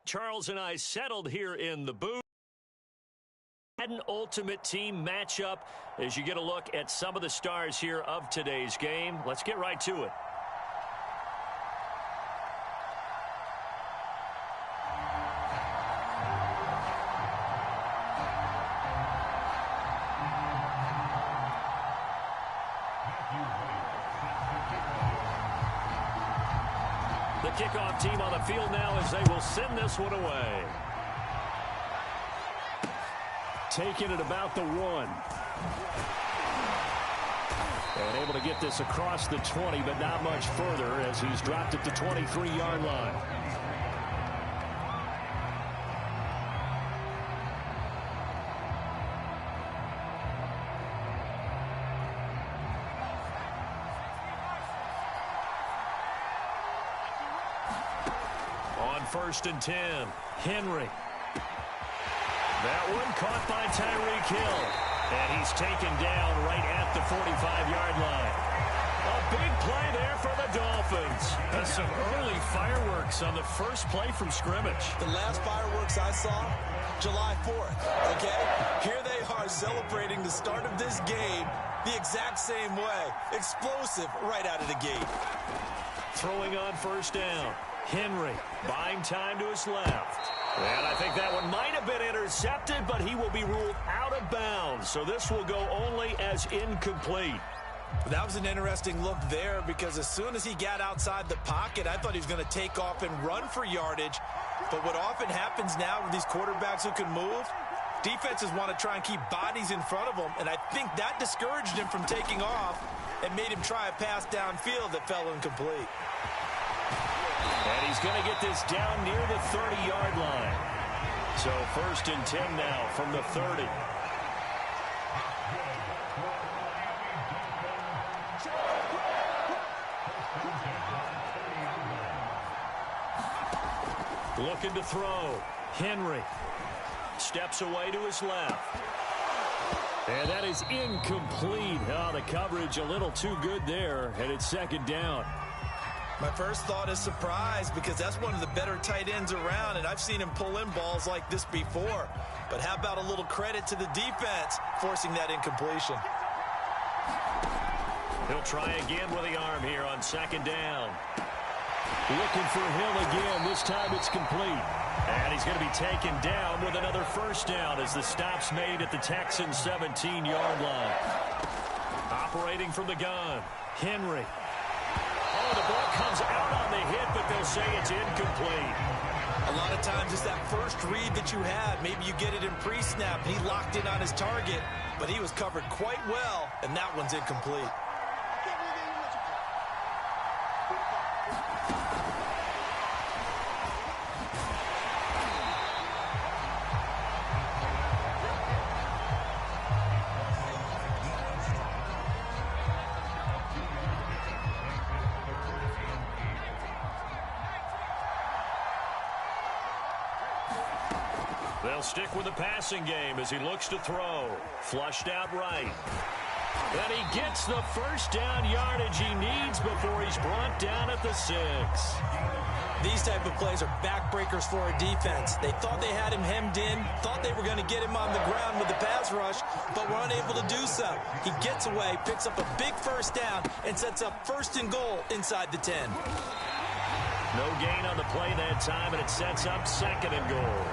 Charles and I settled here in the booth. Madden Ultimate Team matchup as you get a look at some of the stars here of today's game. Let's get right to it. The kickoff team on the field now as they will send this one away. Taking it about the 1. And able to get this across the 20, but not much further as he's dropped it to 23-yard line. First and 10. Henry. That one caught by Tyreek Hill. And he's taken down right at the 45-yard line. A big play there for the Dolphins. That's some early fireworks on the first play from scrimmage. The last fireworks I saw, July 4th, okay? Here they are celebrating the start of this game the exact same way. Explosive right out of the gate. Throwing on first down. Henry buying time to his left. And I think that one might have been intercepted, but he will be ruled out of bounds. So this will go only as incomplete. That was an interesting look there because as soon as he got outside the pocket, I thought he was going to take off and run for yardage. But what often happens now with these quarterbacks who can move, defenses want to try and keep bodies in front of them. And I think that discouraged him from taking off and made him try a pass downfield that fell incomplete. And he's going to get this down near the 30-yard line. So first and 10 now from the 30. Looking to throw. Henry steps away to his left. And that is incomplete. Oh, the coverage a little too good there, and it's second down. My first thought is surprise because that's one of the better tight ends around, and I've seen him pull in balls like this before. But how about a little credit to the defense forcing that incompletion? He'll try again with the arm here on second down. Looking for Hill again. This time it's complete. And he's going to be taken down with another first down as the stop's made at the Texans' 17-yard line. Operating from the gun, Henry. Oh, the ball comes out on the hit, but they'll say it's incomplete. A lot of times it's that first read that you had. Maybe you get it in pre-snap, and he locked in on his target, but he was covered quite well, and that one's incomplete. They'll stick with the passing game as he looks to throw. Flushed out right. And he gets the first down yardage he needs before he's brought down at the 6. These type of plays are backbreakers for a defense. They thought they had him hemmed in, thought they were going to get him on the ground with the pass rush, but were unable to do so. He gets away, picks up a big first down, and sets up first and goal inside the 10. No gain on the play that time, and it sets up second and goal.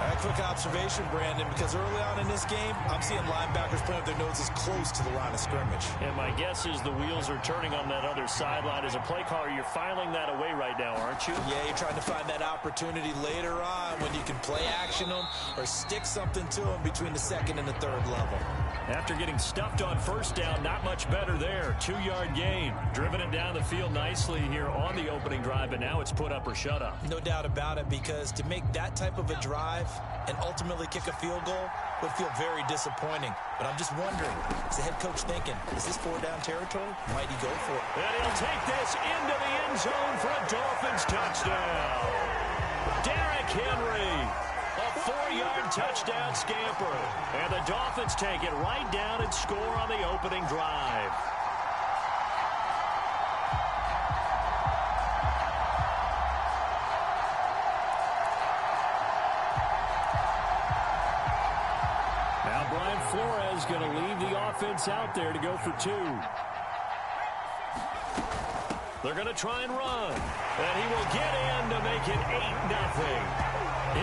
A quick observation, Brandon, because early on in this game, I'm seeing linebackers playing with their noses close to the line of scrimmage. And my guess is the wheels are turning on that other sideline. As a play caller, you're filing that away right now, aren't you? Yeah, you're trying to find that opportunity later on when you can play action them or stick something to them between the second and the third level. After getting stuffed on first down, not much better there. 2-yard gain. Driven it down the field nicely here on the opening drive, but now it's put up or shut up. No doubt about it, because to make that type of a drive and ultimately kick a field goal would feel very disappointing. But I'm just wondering, is the head coach thinking, is this 4-down territory? Might he go for it? And he'll take this into the end zone for a Dolphins touchdown. Derrick Henry. A 4-yard touchdown scamper. And the Dolphins take it right down and score on the opening drive. Flores going to leave the offense out there to go for 2. They're going to try and run. And he will get in to make it 8-0.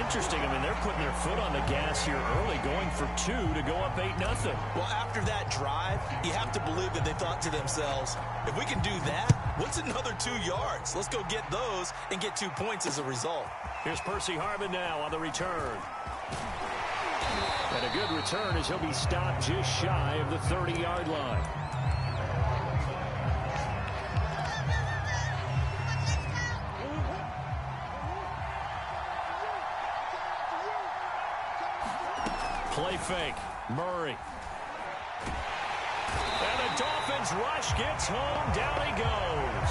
Interesting. I mean, they're putting their foot on the gas here early, going for 2 to go up 8-0. Well, after that drive, you have to believe that they thought to themselves, if we can do that, what's another 2 yards? Let's go get those and get 2 points as a result. Here's Percy Harvin now on the return. And a good return as he'll be stopped just shy of the 30-yard line. Play fake. Murray. And the Dolphins rush gets home. Down he goes.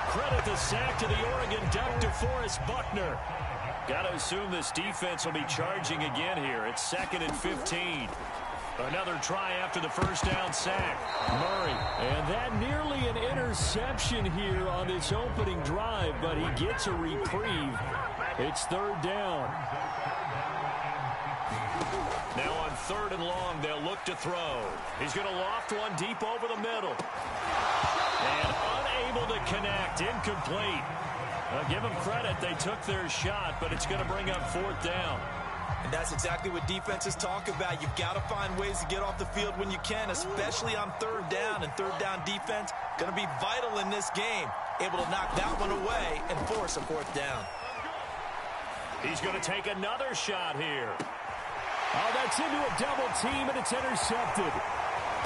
Credit the sack to the Oregon Duck, DeForest Buckner. Got to assume this defense will be charging again here. It's 2nd and 15. Another try after the first down sack. Murray. And that nearly an interception here on this opening drive, but he gets a reprieve. It's 3rd down. Now on 3rd and long, they'll look to throw. He's going to loft one deep over the middle. And unable to connect. Incomplete. Give them credit. They took their shot, but it's going to bring up 4th down. And that's exactly what defenses talk about. You've got to find ways to get off the field when you can, especially on 3rd down. And 3rd down defense going to be vital in this game. Able to knock that one away and force a 4th down. He's going to take another shot here. Oh, that's into a double team, and it's intercepted.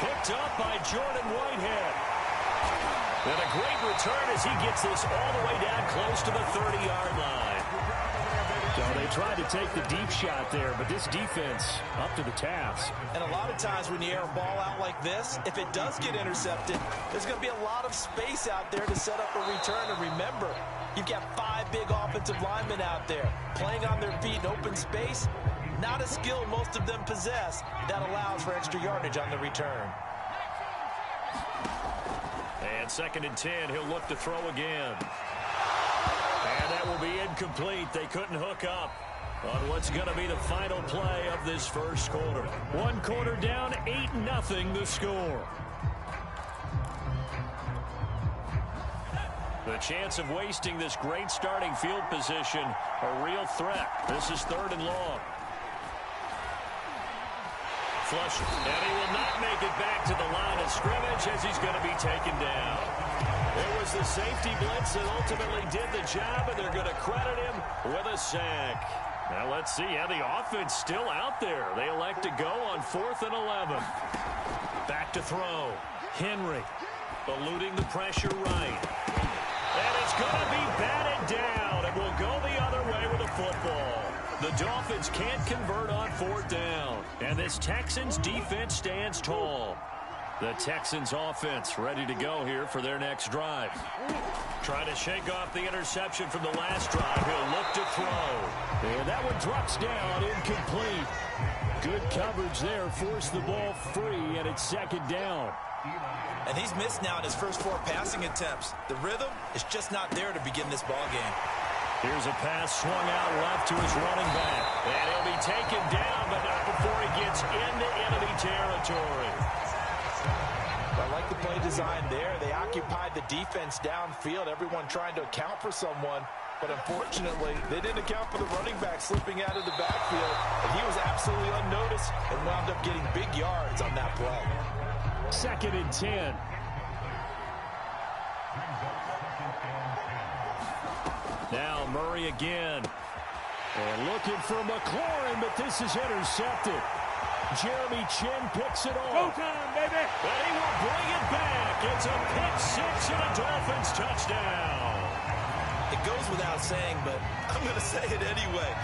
Picked up by Jordan Whitehead. And a great return as he gets this all the way down close to the 30-yard line. So they tried to take the deep shot there, but this defense up to the task. And a lot of times when you air a ball out like this, if it does get intercepted, there's going to be a lot of space out there to set up a return. And remember, you've got 5 big offensive linemen out there playing on their feet in open space. Not a skill most of them possess that allows for extra yardage on the return. And 2nd and 10, he'll look to throw again. And that will be incomplete. They couldn't hook up on what's going to be the final play of this first quarter. 1 quarter down, 8-0 the score. The chance of wasting this great starting field position, a real threat. This is 3rd and long. Flush, and he will not make it back to the line of scrimmage as he's going to be taken down. It was the safety blitz that ultimately did the job, and they're going to credit him with a sack. Now let's see. Yeah, the offense still out there. They elect to go on 4th and 11. Back to throw. Henry eluding the pressure right. And it's going to be batted down. It will go the other way with the football. The Dolphins can't convert on 4th down. And this Texans defense stands tall. The Texans offense ready to go here for their next drive. Trying to shake off the interception from the last drive. He'll look to throw. And that one drops down, incomplete. Good coverage there, forced the ball free, and it's 2nd down. And he's missed now in his first 4 passing attempts. The rhythm is just not there to begin this ball game. Here's a pass swung out left to his running back. And he'll be taken down, but not before he gets into enemy territory. I like the play design there. They occupied the defense downfield, everyone trying to account for someone. But unfortunately, they didn't account for the running back slipping out of the backfield. And he was absolutely unnoticed and wound up getting big yards on that play. 2nd and 10. Now Murray again. And looking for McLaurin, but this is intercepted. Jeremy Chin picks it off. Go time, baby. And he will bring it back. It's a pick 6 and a Dolphins touchdown. It goes without saying, but I'm going to say it anyway.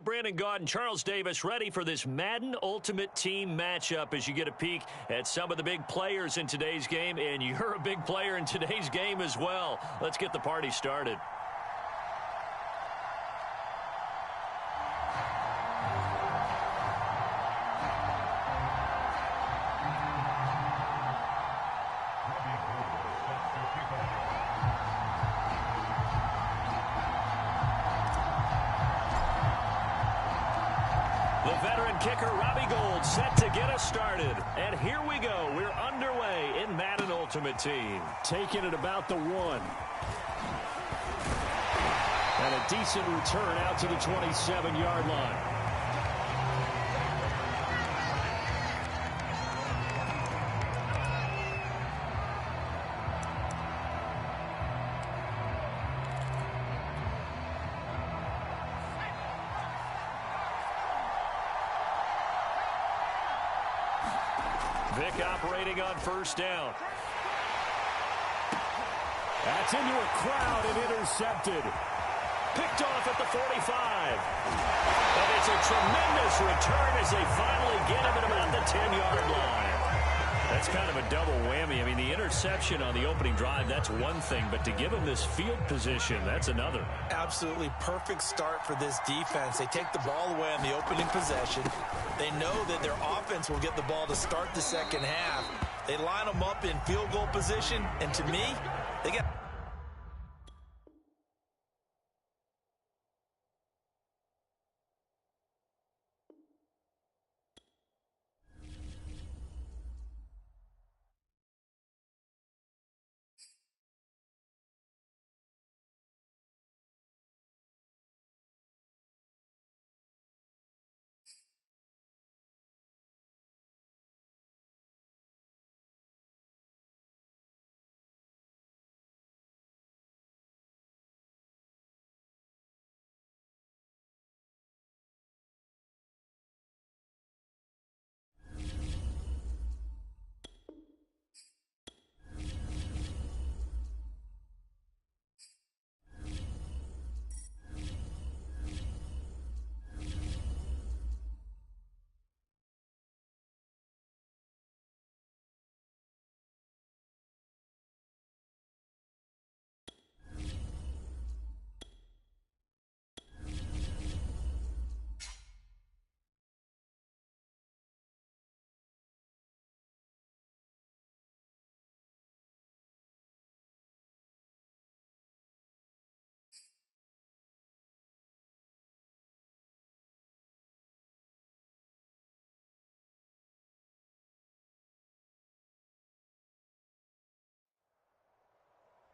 Brandon Gaudin, Charles Davis ready for this Madden Ultimate Team matchup as you get a peek at some of the big players in today's game, and you're a big player in today's game as well. Let's get the party started. The veteran kicker, Robbie Gould, set to get us started. And here we go. We're underway in Madden Ultimate Team. Taking it about the 1. And a decent return out to the 27-yard line. Vick operating on first down. That's into a crowd and intercepted. Picked off at the 45. And it's a tremendous return as they finally get him at about the 10-yard line. That's kind of a double whammy. I mean, the interception on the opening drive, that's one thing, but to give him this field position, that's another. Absolutely perfect start for this defense. They take the ball away on the opening possession. They know that their offense will get the ball to start the second half. They line them up in field goal position, and to me, they got...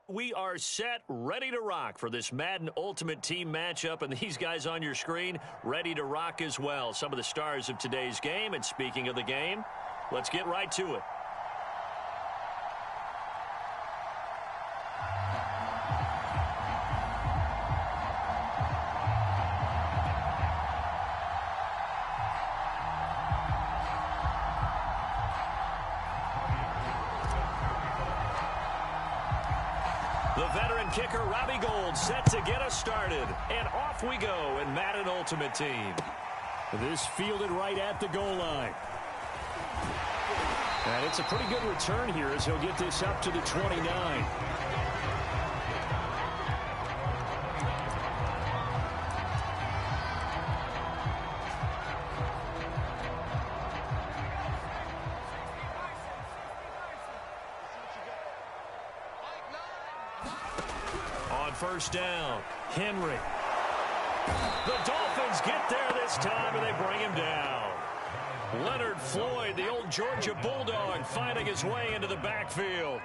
We are set, ready to rock for this Madden Ultimate Team matchup, and these guys on your screen ready to rock as well. Some of the stars of today's game, and speaking of the game, let's get right to it. The veteran kicker, Robbie Gould, set to get us started. And off we go in Madden Ultimate Team. This fielded right at the goal line. And it's a pretty good return here as he'll get this up to the 29. First down, Henry. The Dolphins get there this time, and they bring him down. Leonard Floyd, the old Georgia Bulldog, finding his way into the backfield.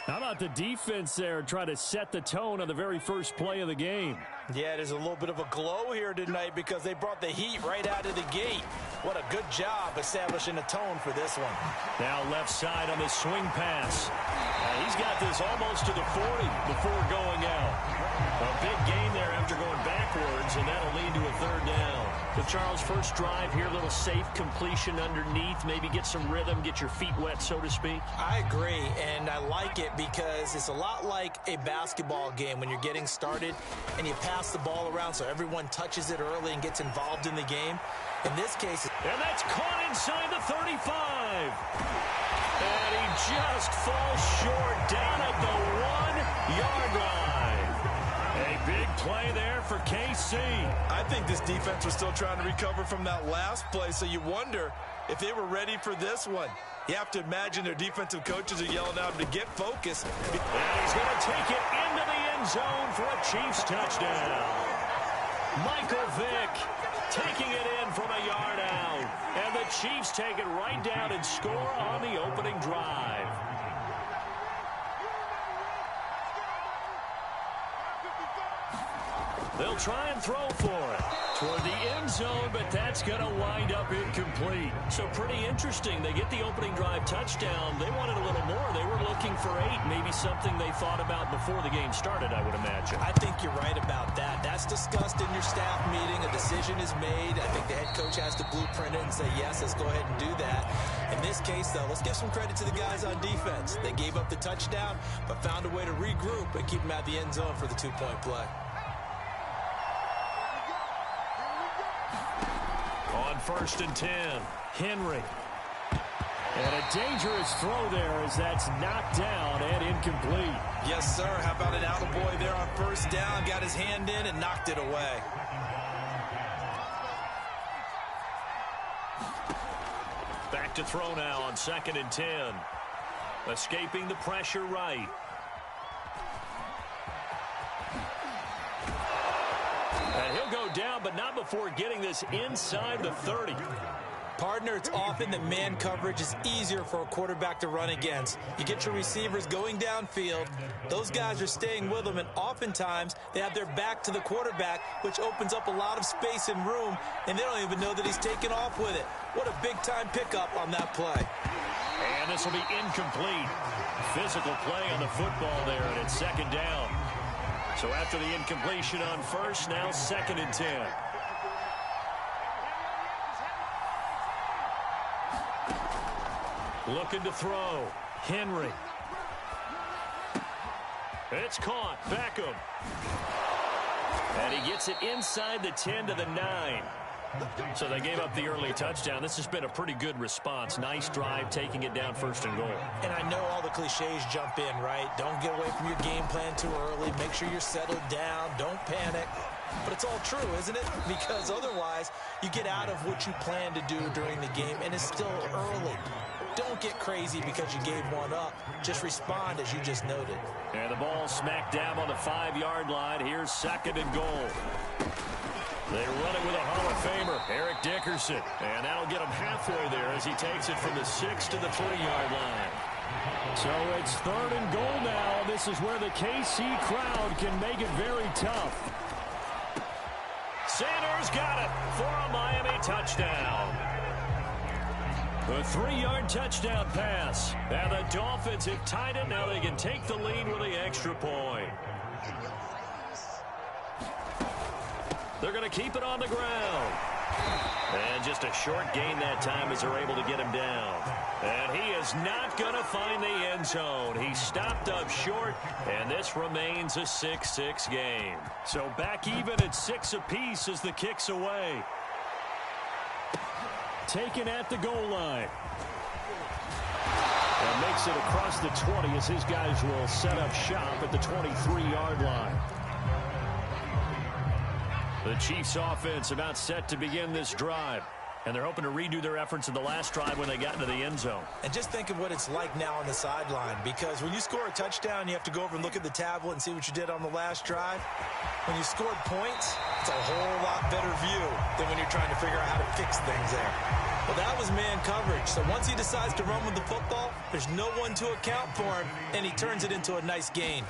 How about the defense there try to set the tone on the very first play of the game? Yeah, there's a little bit of a glow here tonight because they brought the heat right out of the gate. What a good job establishing a tone for this one. Now left side on the swing pass. He's got this almost to the 40 before going out. A big gain there after going backwards, and that'll lead to a third down. So, Charles, first drive here, a little safe completion underneath, maybe get some rhythm, get your feet wet, so to speak. I agree, and I like it because it's a lot like a basketball game when you're getting started and you pass the ball around so everyone touches it early and gets involved in the game. In this case, and that's caught inside the 35. And he just falls short down at the 1-yard line. A big play there for KC. I think this defense was still trying to recover from that last play, so you wonder if they were ready for this one. You have to imagine their defensive coaches are yelling at them to get focused. And he's going to take it into the end zone for a Chiefs touchdown. Michael Vick taking it in from a yard out. And the Chiefs take it right down and score on the opening drive. They'll try and throw for it toward the end zone, but that's going to wind up incomplete. So pretty interesting. They get the opening drive touchdown. They wanted a little more. They were looking for 8, maybe something they thought about before the game started, I would imagine. I think you're right about that. That's discussed in your staff meeting. A decision is made. I think the head coach has to blueprint it and say, yes, let's go ahead and do that. In this case, though, let's give some credit to the guys on defense. They gave up the touchdown, but found a way to regroup and keep them at the end zone for the 2-point play. On 1st and 10, Henry. And a dangerous throw there as that's knocked down and incomplete. Yes, sir. How about an attaboy there on 1st down? Got his hand in and knocked it away. Back to throw now on 2nd and 10. Escaping the pressure right. And he'll go down, but not before getting this inside the 30. Partner, it's often that man coverage is easier for a quarterback to run against. You get your receivers going downfield. Those guys are staying with them, and oftentimes they have their back to the quarterback, which opens up a lot of space and room, and they don't even know that he's taken off with it. What a big-time pickup on that play. And this will be incomplete. Physical play on the football there, and it's 2nd down. So after the incompletion on 1st, now 2nd and 10. Looking to throw. Henry. It's caught. Beckham. And he gets it inside the 10 to the 9. So they gave up the early touchdown. This has been a pretty good response. Nice drive, taking it down 1st and goal. And I know all the cliches jump in, right? Don't get away from your game plan too early. Make sure you're settled down. Don't panic. But it's all true, isn't it? Because otherwise, you get out of what you plan to do during the game, and it's still early. Don't get crazy because you gave one up. Just respond as you just noted. And the ball smacked down on the 5-yard line. Here's 2nd and goal. They run it with a Hall of Famer, Eric Dickerson. And that'll get him halfway there as he takes it from the 6 to the 3-yard line. So it's 3rd and goal now. This is where the KC crowd can make it very tough. Sanders got it for a Miami touchdown. A 3-yard touchdown pass. And the Dolphins have tied it. Now they can take the lead with the extra point. They're going to keep it on the ground. And just a short gain that time as they're able to get him down. And he is not going to find the end zone. He stopped up short, and this remains a 6-6 game. So back even at 6 apiece as the kick's away. Taken at the goal line. And makes it across the 20 as his guys will set up shop at the 23-yard line. The Chiefs offense about set to begin this drive. And they're hoping to redo their efforts in the last drive when they got into the end zone. And just think of what it's like now on the sideline, because when you score a touchdown, you have to go over and look at the tablet and see what you did on the last drive. When you scored points, it's a whole lot better view than when you're trying to figure out how to fix things there. Well, that was man coverage. So once he decides to run with the football, there's no one to account for him, and he turns it into a nice gain.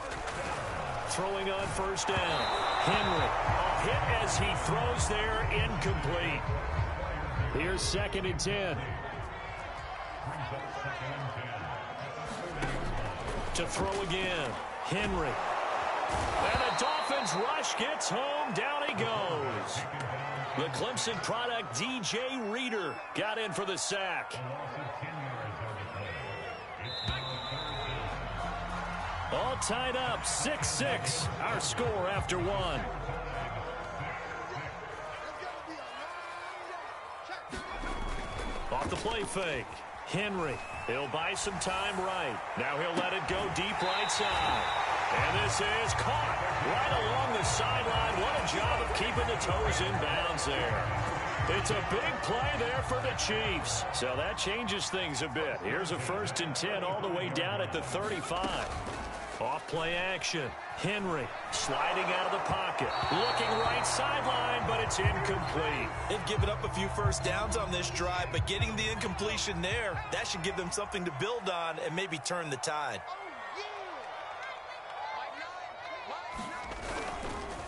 Throwing on 1st down. Henry. A hit as he throws there, incomplete. Here's 2nd and 10. To throw again. Henry. And the Dolphins rush gets home. Down he goes. The Clemson product, DJ Reader, got in for the sack. All tied up, 6-6, our score after one. Off the play fake. Henry, he'll buy some time right. Now he'll let it go deep right side. And this is caught right along the sideline. What a job of keeping the toes in bounds there. It's a big play there for the Chiefs. So that changes things a bit. Here's a 1st and 10 all the way down at the 35. Off play action. Henry sliding out of the pocket. Looking right sideline, but it's incomplete. They've given up a few first downs on this drive, but getting the incompletion there, that should give them something to build on and maybe turn the tide.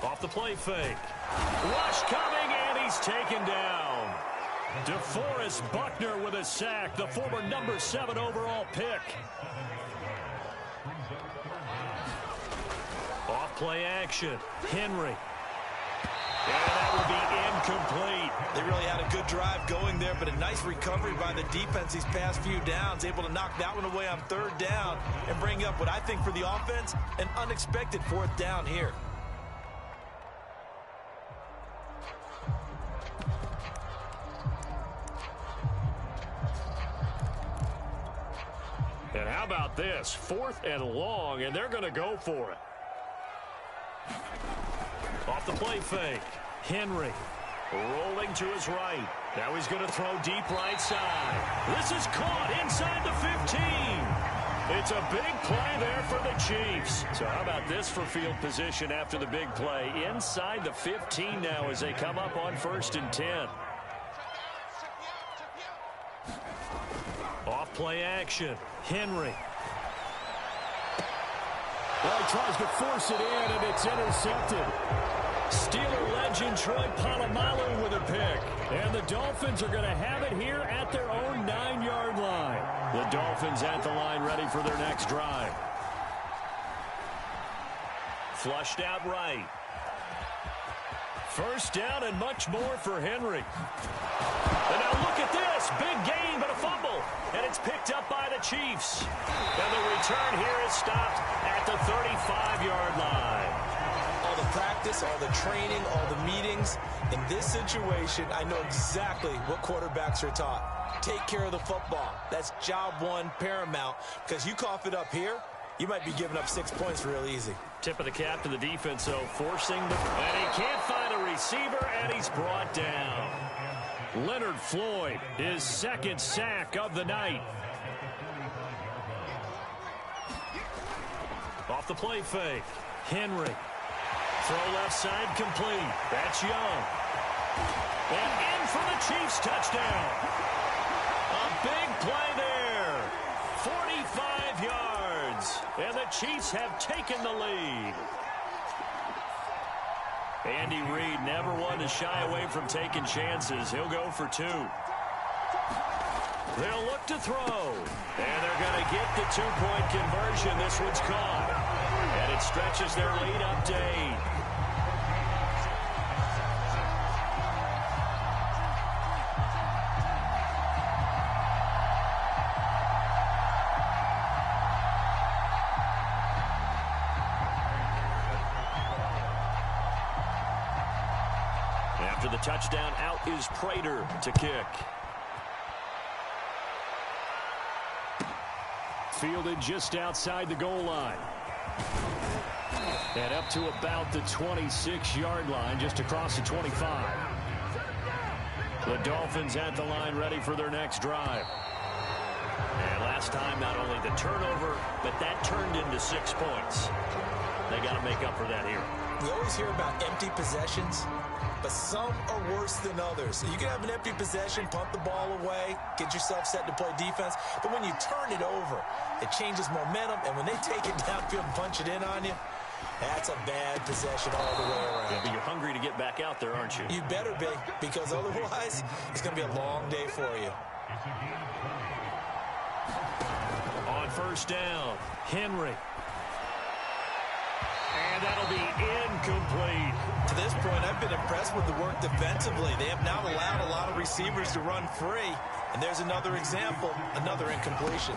Off the play fake. Rush coming, and he's taken down. DeForest Buckner with a sack, the former number 7 overall pick. Off play action. Henry. And that will be incomplete. They really had a good drive going there, but a nice recovery by the defense these past few downs, able to knock that one away on 3rd down and bring up what I think for the offense, an unexpected 4th down here. And how about this? 4th and long, and they're going to go for it. Off the play fake. Henry rolling to his right. Now he's going to throw deep right side. This is caught inside the 15. It's a big play there for the Chiefs. So how about this for field position after the big play? Inside the 15 now as they come up on 1st and 10. Off play action. Henry. Well, he tries to force it in, and it's intercepted. Steeler legend Troy Polamalu with a pick. And the Dolphins are going to have it here at their own 9-yard line. The Dolphins at the line ready for their next drive. Flushed out right. 1st down and much more for Henry. And now look at this. Big gain, but a fumble. And it's picked up by the Chiefs. And the return here is stopped at the 35-yard line. All the practice, all the training, all the meetings. In this situation, I know exactly what quarterbacks are taught. Take care of the football. That's job one, paramount. Because you cough it up here, you might be giving up 6 points real easy. Tip of the cap to the defense, though, forcing the... And he can't find a receiver, and he's brought down. Leonard Floyd, his 2nd sack of the night. Off the play fake. Henry. Throw left side complete. That's Young. And in for the Chiefs touchdown. A big play there. 45 yards. And the Chiefs have taken the lead. Andy Reid never one to shy away from taking chances. He'll go for 2. They'll look to throw. And they're going to get the 2-point conversion. This one's caught. And it stretches their lead up to 8. After the touchdown, out is Prater to kick. Fielded just outside the goal line. And up to about the 26-yard line, just across the 25. The Dolphins at the line ready for their next drive. And last time, not only the turnover, but that turned into 6 points. They got to make up for that here. We always hear about empty possessions, but some are worse than others. So you can have an empty possession, punt the ball away, get yourself set to play defense. But when you turn it over, it changes momentum. And when they take it downfield and punch it in on you, that's a bad possession all the way around. Yeah, but you're hungry to get back out there, aren't you? You better be, because otherwise it's going to be a long day for you. On 1st down, Henry. And that'll be incomplete. To this point, I've been impressed with the work defensively. They have not allowed a lot of receivers to run free. And there's another example, another incompletion.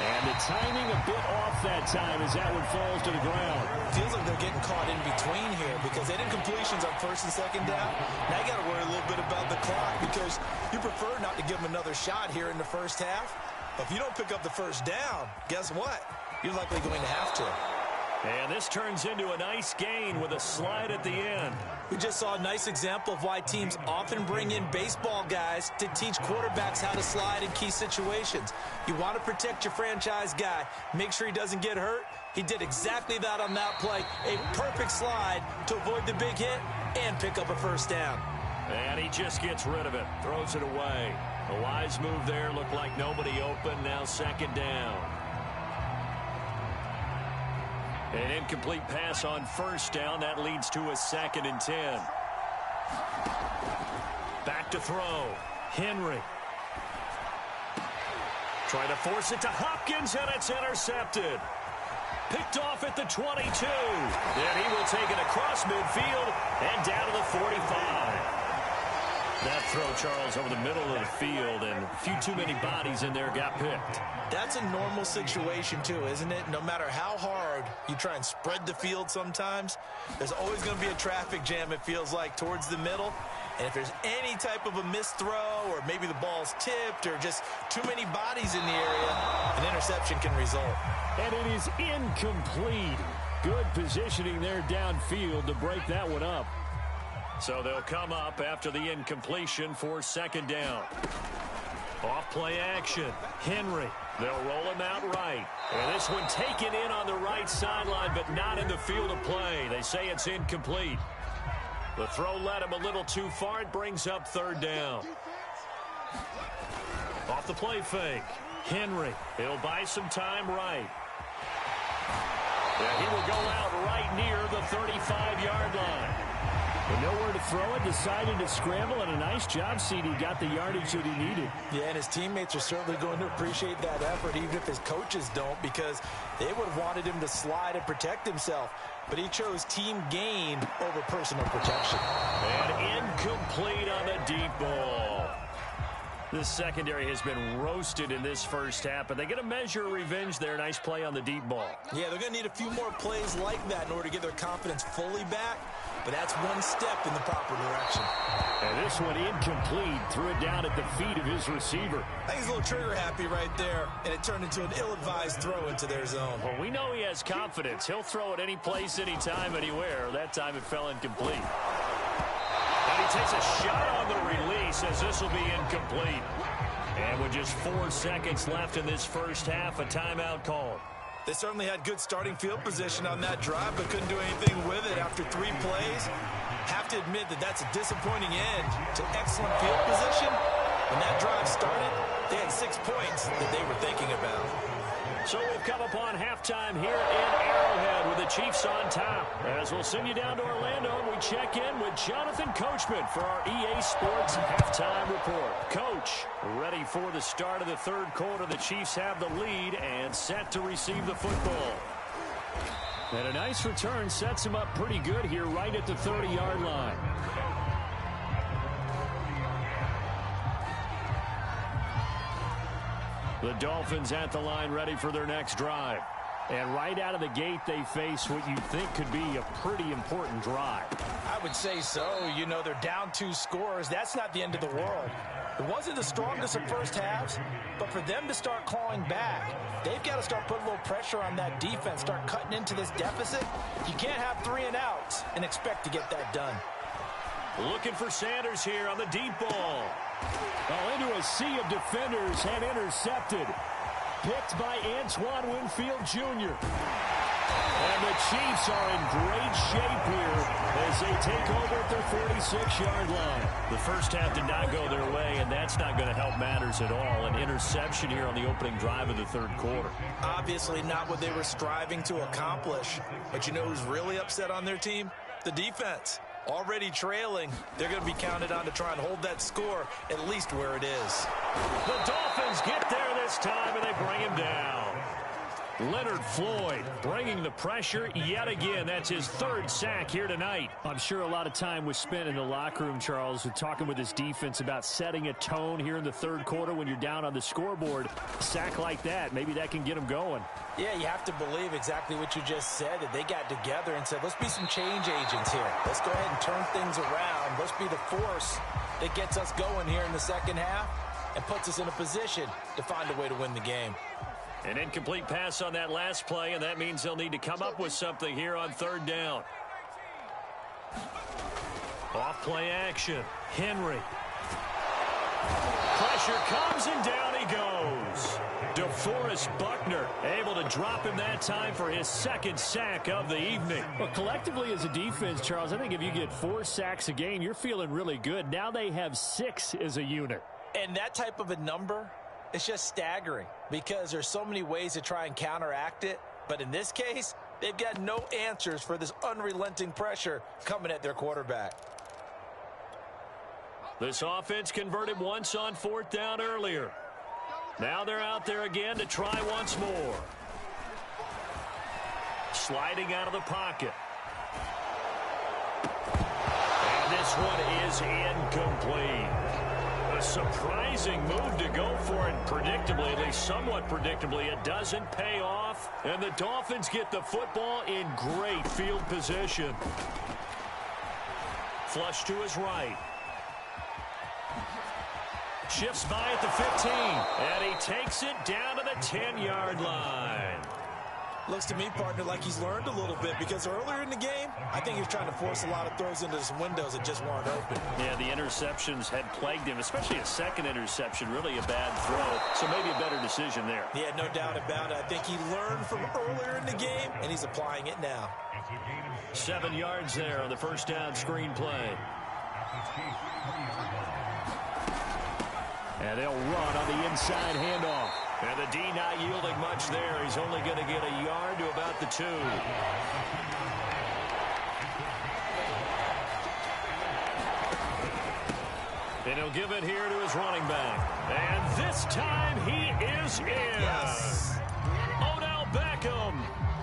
And the timing a bit off that time as that one falls to the ground. Feels like they're getting caught in between here because they did completions on first and second down. Now you got to worry a little bit about the clock because you prefer not to give them another shot here in the first half. But if you don't pick up the first down, guess what? You're likely going to have to. And this turns into a nice gain with a slide at the end. We just saw a nice example of why teams often bring in baseball guys to teach quarterbacks how to slide in key situations. You want to protect your franchise guy. Make sure he doesn't get hurt. He did exactly that on that play. A perfect slide to avoid the big hit and pick up a first down. And he just gets rid of it. Throws it away. A wise move there. Looked like nobody open. Now second down. An incomplete pass on first down. That leads to a 2nd and 10. Back to throw. Henry. Trying to force it to Hopkins, and it's intercepted. Picked off at the 22. Then he will take it across midfield and down to the 45. That throw, Charles, over the middle of the field, and a few too many bodies in there got picked. That's a normal situation, too, isn't it? No matter how hard you try and spread the field sometimes, there's always going to be a traffic jam, it feels like, towards the middle. And if there's any type of a missed throw or maybe the ball's tipped or just too many bodies in the area, an interception can result. And it is incomplete. Good positioning there downfield to break that one up. So they'll come up after the incompletion for second down. Off play action. Henry. They'll roll him out right. And this one taken in on the right sideline, but not in the field of play. They say it's incomplete. The throw led him a little too far. It brings up third down. Off the play fake. Henry. He'll buy some time right. And he will go out right near the 35-yard line. With nowhere to throw it, decided to scramble, and a nice job, CD. Got the yardage that he needed. Yeah, and his teammates are certainly going to appreciate that effort, even if his coaches don't, because they would have wanted him to slide and protect himself. But he chose team gain over personal protection. And incomplete on the deep ball. This secondary has been roasted in this first half, but they get a measure of revenge there. Nice play on the deep ball. Yeah, they're going to need a few more plays like that in order to get their confidence fully back. But that's one step in the proper direction. And this one incomplete. Threw it down at the feet of his receiver. I think he's a little trigger happy right there, and it turned into an ill-advised throw into their zone. Well, we know he has confidence. He'll throw it any place, anytime, anywhere. That time it fell incomplete. And he takes a shot on the release as this will be incomplete. And with just 4 seconds left in this first half, a timeout called. They certainly had good starting field position on that drive, but couldn't do anything with it after 3 plays. Have to admit that that's a disappointing end to excellent field position. When that drive started, they had 6 points that they were thinking about. So we've come upon halftime here in Arrowhead with the Chiefs on top. As we'll send you down to Orlando, and we check in with Jonathan Coachman for our EA Sports halftime report. Coach, ready for the start of the third quarter. The Chiefs have the lead and set to receive the football. And a nice return sets him up pretty good here right at the 30-yard line. The Dolphins at the line ready for their next drive. And right out of the gate, they face what you think could be a pretty important drive. I would say so. You know, they're down 2 scores. That's not the end of the world. It wasn't the strongest of first halves, but for them to start clawing back, they've got to start putting a little pressure on that defense, start cutting into this deficit. You can't have 3 and outs and expect to get that done. Looking for Sanders here on the deep ball. Into a sea of defenders and intercepted. Picked by Antoine Winfield Jr. And the Chiefs are in great shape here as they take over at their 46-yard line. The first half did not go their way, and that's not going to help matters at all. An interception here on the opening drive of the third quarter. Obviously not what they were striving to accomplish. But you know who's really upset on their team? The defense. Already trailing, they're going to be counted on to try and hold that score at least where it is. The Dolphins get there. this time, and they bring him down. Leonard Floyd bringing the pressure yet again. That's his third sack here tonight. I'm sure a lot of time was spent in the locker room, Charles, talking with his defense about setting a tone here in the third quarter when you're down on the scoreboard. A sack like that, maybe that can get them going. Yeah, you have to believe exactly what you just said, that they got together and said, let's be some change agents here. Let's go ahead and turn things around. Let's be the force that gets us going here in the second half and puts us in a position to find a way to win the game. An incomplete pass on that last play, and that means they'll need to come up with something here on third down. Off play action. Henry. Pressure comes, and down he goes. DeForest Buckner able to drop him that time for his second sack of the evening. Well, collectively as a defense, Charles, I think if you get 4 sacks a game, you're feeling really good. Now they have 6 as a unit. And that type of a number, it's just staggering because there's so many ways to try and counteract it. But in this case, they've got no answers for this unrelenting pressure coming at their quarterback. This offense converted once on fourth down earlier. Now they're out there again to try once more. Sliding out of the pocket. And this one is incomplete. A surprising move to go for it. Predictably, at least somewhat predictably, it doesn't pay off. And the Dolphins get the football in great field position. Flush to his right. Shifts by at the 15. And he takes it down to the 10-yard line. Looks to me, partner, like he's learned a little bit because earlier in the game, I think he was trying to force a lot of throws into some windows that just weren't open. Yeah, the interceptions had plagued him, especially a second interception, really a bad throw. So maybe a better decision there. Yeah, no doubt about it. I think he learned from earlier in the game, and he's applying it now. 7 yards there on the first down screen play. And they'll run on the inside handoff. And the D not yielding much there. He's only going to get a yard to about the 2. And he'll give it here to his running back. And this time he is in. Yes. Odell Beckham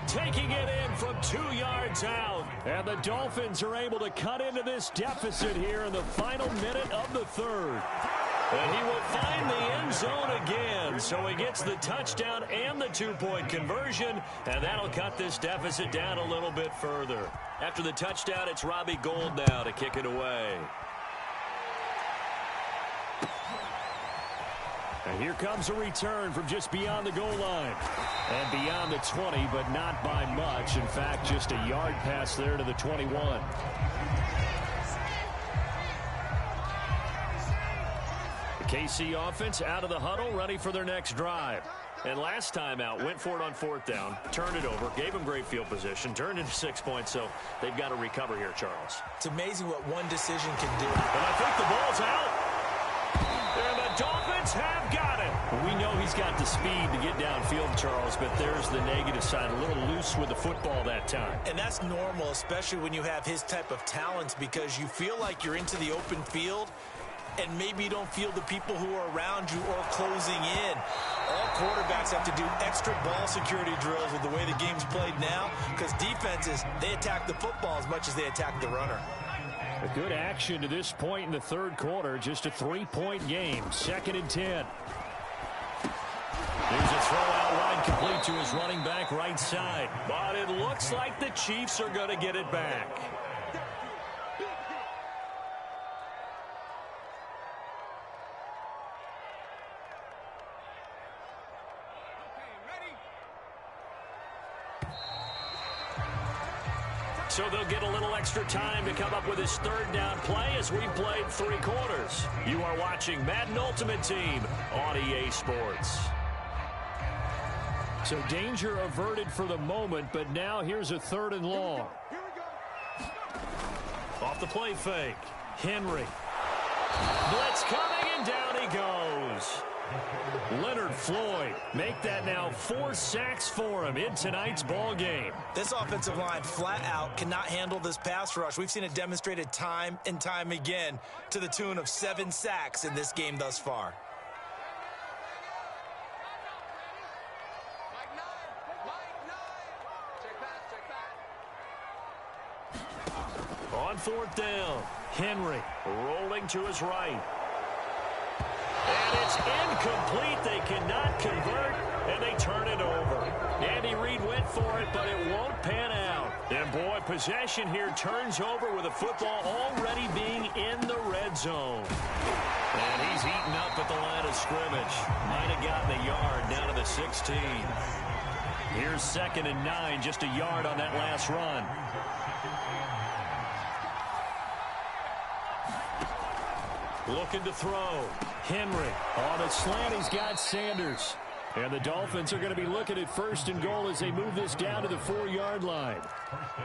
taking it in from 2 yards out. And the Dolphins are able to cut into this deficit here in the final minute of the third. And he will find the end zone again. So he gets the touchdown and the 2-point conversion. And that'll cut this deficit down a little bit further. After the touchdown, it's Robbie Gould now to kick it away. And here comes a return from just beyond the goal line. And beyond the 20, but not by much. In fact, just a yard pass there to the 21. KC offense out of the huddle, ready for their next drive. And last time out, went for it on fourth down, turned it over, gave them great field position, turned into 6 points, so they've got to recover here, Charles. It's amazing what one decision can do. And I think the ball's out. And the Dolphins have got it. We know he's got the speed to get downfield, Charles, but there's the negative side, a little loose with the football that time. And that's normal, especially when you have his type of talents, because you feel like you're into the open field, and maybe you don't feel the people who are around you or closing in. All quarterbacks have to do extra ball security drills with the way the game's played now, because defenses, they attack the football as much as they attack the runner. A good action to this point in the third quarter. Just a 3-point game. 2nd and 10. There's a throw out wide complete to his running back right side. But it looks like the Chiefs are going to get it back. So they'll get a little extra time to come up with his third down play as we've played 3 quarters. You are watching Madden Ultimate Team on EA Sports. So danger averted for the moment, but now here's a 3rd and long. Off the play fake. Henry. Blitz coming, and down he goes. Leonard Floyd make that now 4 sacks for him in tonight's ball game. This offensive line flat out cannot handle this pass rush. We've seen it demonstrated time and time again to the tune of 7 sacks in this game thus far. On fourth down, Henry rolling to his right. And it's incomplete. They cannot convert, and they turn it over. Andy Reid went for it, but it won't pan out. And, boy, possession here turns over with the football already being in the red zone. And he's eaten up at the line of scrimmage. Might have gotten a yard down to the 16. Here's 2nd and 9, just a yard on that last run. Looking to throw. Henry on a slant. He's got Sanders. And the Dolphins are going to be looking at 1st and goal as they move this down to the 4-yard line.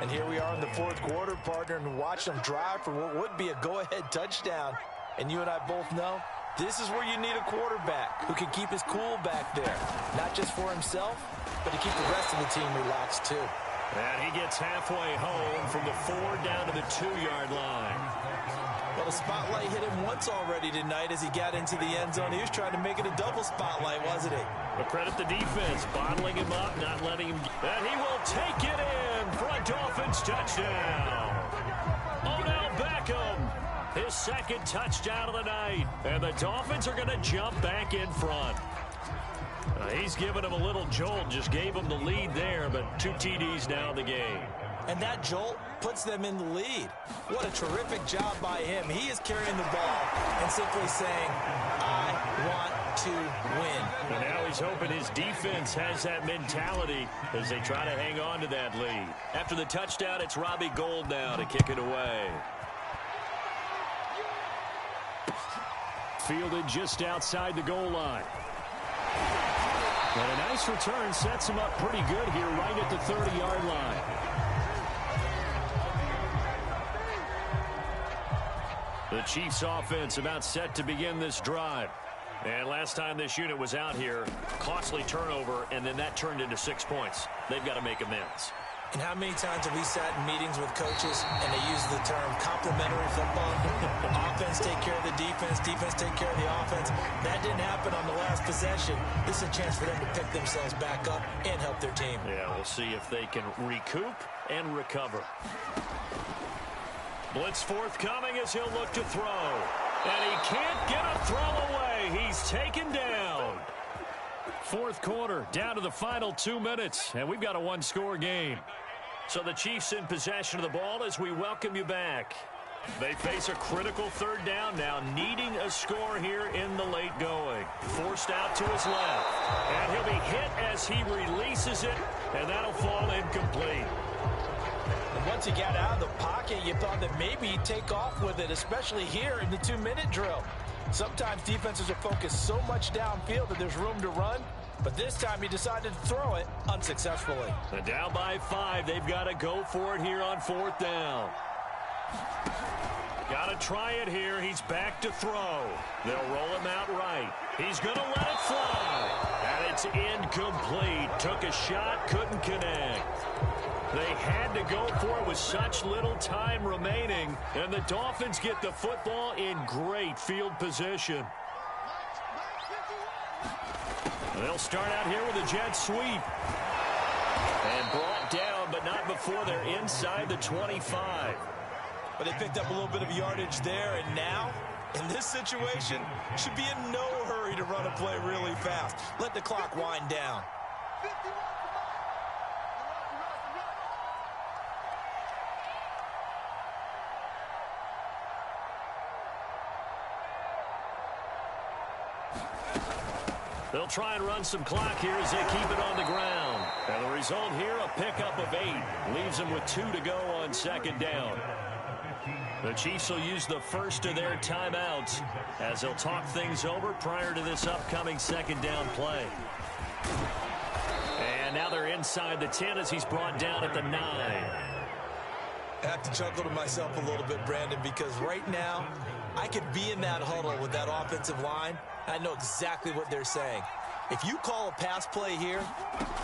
And here we are in the 4th quarter, partner, and watch them drive for what would be a go-ahead touchdown. And you and I both know this is where you need a quarterback who can keep his cool back there. Not just for himself, but to keep the rest of the team relaxed too. And he gets halfway home from the 4 down to the 2-yard line. Well, the spotlight hit him once already tonight as he got into the end zone. He was trying to make it a double spotlight, wasn't he? But credit the defense, bottling him up, not letting him. And he will take it in for a Dolphins touchdown. Odell Beckham, his 2nd touchdown of the night. And the Dolphins are going to jump back in front. He's given him a little jolt, just gave him the lead there, but 2 TDs now in the game. And that jolt puts them in the lead. What a terrific job by him. He is carrying the ball and simply saying, I want to win. And now he's hoping his defense has that mentality as they try to hang on to that lead. After the touchdown, it's Robbie Gould now to kick it away. Fielded just outside the goal line. And a nice return sets him up pretty good here right at the 30-yard line. The Chiefs offense about set to begin this drive. And last time this unit was out here, costly turnover, and then that turned into 6 points. They've got to make amends. And how many times have we sat in meetings with coaches and they use the term complementary football? Offense take care of the defense, defense take care of the offense. That didn't happen on the last possession. This is a chance for them to pick themselves back up and help their team. Yeah, we'll see if they can recoup and recover. Blitz forthcoming as he'll look to throw. And he can't get a throw away. He's taken down. 4th quarter, down to the final 2 minutes, and we've got a 1-score game. So the Chiefs in possession of the ball as we welcome you back. They face a critical 3rd down now, needing a score here in the late going. Forced out to his left. And he'll be hit as he releases it, and that'll fall incomplete. And once he got out of the pocket, you thought that maybe he'd take off with it, especially here in the 2-minute drill. Sometimes defenses are focused so much downfield that there's room to run, but this time he decided to throw it unsuccessfully. And down by 5, they've got to go for it here on 4th down. Got to try it here. He's back to throw. They'll roll him out right. He's going to let it fly. And it's incomplete. Took a shot, couldn't connect. They had to go for it with such little time remaining, and the Dolphins get the football in great field position. They'll start out here with a jet sweep. And brought down, but not before they're inside the 25. But they picked up a little bit of yardage there, and now, in this situation, should be in no hurry to run a play really fast. Let the clock wind down. They'll try and run some clock here as they keep it on the ground. And the result here, a pickup of 8. Leaves them with 2 to go on 2nd down. The Chiefs will use the first of their timeouts as they'll talk things over prior to this upcoming 2nd down play. And now they're inside the 10 as he's brought down at the 9. I have to chuckle to myself a little bit, Brandon, because right now I could be in that huddle with that offensive line. I know exactly what they're saying. If you call a pass play here,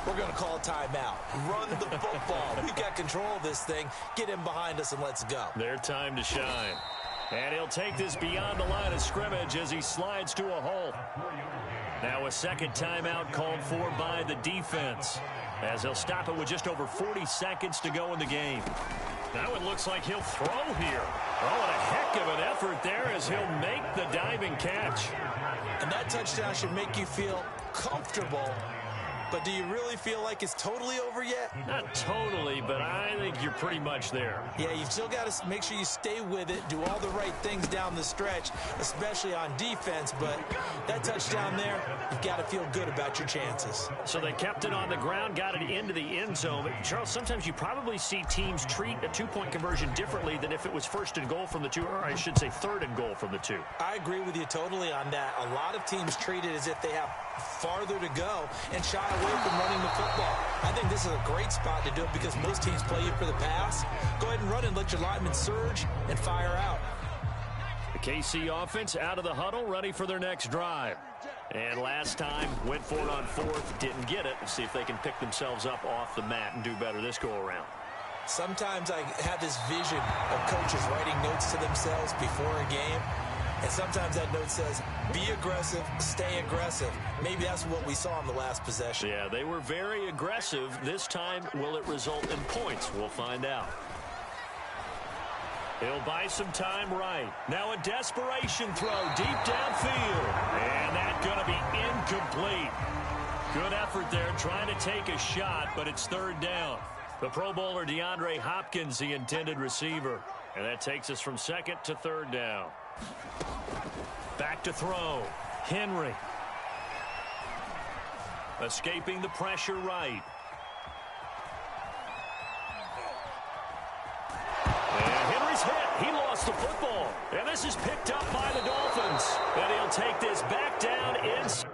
we're going to call a timeout. Run the football. We've got control of this thing. Get him behind us and let's go. Their time to shine. And he'll take this beyond the line of scrimmage as he slides to a hole. Now a second timeout called for by the defense. as they'll stop it with just over 40 seconds to go in the game. Now it looks like he'll throw here. Oh, and a heck of an effort there as he'll make the diving catch. And that touchdown should make you feel comfortable. But do you really feel like it's totally over yet? Not totally, but I think you're pretty much there. Yeah, you've still got to make sure you stay with it, do all the right things down the stretch, especially on defense. But that touchdown there, you've got to feel good about your chances. So they kept it on the ground, got it into the end zone. But Charles, sometimes you probably see teams treat a two-point conversion differently than if it was first and goal from the two, or I should say third and goal from the two. I agree with you totally on that. A lot of teams treat it as if they have farther to go and shy away from running the football. I think this is a great spot to do it because most teams play you for the pass. Go ahead and run and let your linemen surge and fire out. The KC offense out of the huddle, ready for their next drive. And last time, went for it on fourth, didn't get it. Let's see if they can pick themselves up off the mat and do better this go-around. Sometimes I have this vision of coaches writing notes to themselves before a game. And sometimes that note says, be aggressive, stay aggressive. Maybe that's what we saw in the last possession. Yeah, they were very aggressive. This time, will it result in points? We'll find out. He'll buy some time right. Now a desperation throw deep downfield. And that's going to be incomplete. Good effort there trying to take a shot, but it's third down. The Pro Bowler DeAndre Hopkins, the intended receiver. And that takes us from second to third down. Back to throw. Henry. Escaping the pressure right. And Henry's hit. He lost the football. And this is picked up by the Dolphins. And he'll take this back down inside.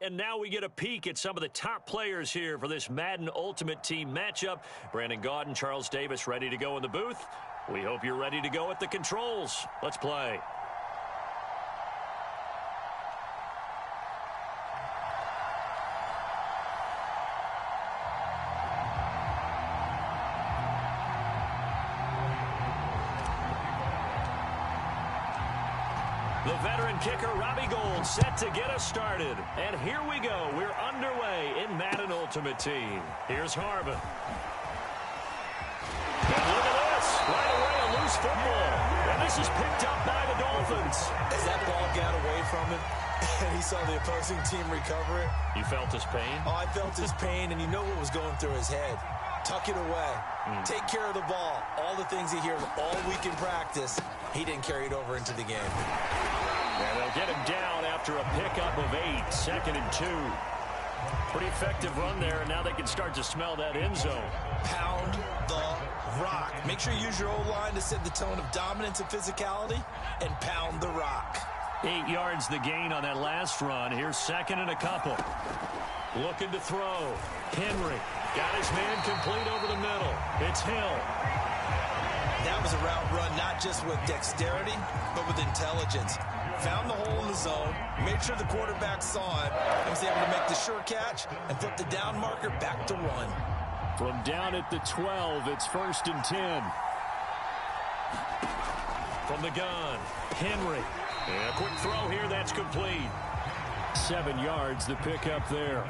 And now we get a peek at some of the top players here for this Madden Ultimate Team matchup. Brandon Gaudin, Charles Davis ready to go in the booth. We hope you're ready to go at the controls. Let's play. The veteran kicker, Robbie Gould, set to get us started. And here we go. We're underway in Madden Ultimate Team. Here's Harvin. And look at this. Right away, a loose football. And this is picked up by the Dolphins. As that ball got away from him, and he saw the opposing team recover it. You felt his pain? Oh, I felt his pain, and you know what was going through his head. Tuck it away. Take care of the ball. All the things he hears all week in practice, he didn't carry it over into the game. And they'll get him down after a pickup of 8, 2nd and 2. Pretty effective run there, and now they can start to smell that end zone. Pound the rock. Make sure you use your O-line to set the tone of dominance and physicality, and pound the rock. 8 yards the gain on that last run. Here's 2nd and a couple. Looking to throw. Henry got his man complete over the middle. It's Hill. That was a route run not just with dexterity, but with intelligence. Found the hole in the zone, made sure the quarterback saw it, and was able to make the sure catch and flip the down marker back to 1. From down at the 12, it's 1st and 10. From the gun, Henry. And a quick throw here, that's complete. 7 yards, the pickup there.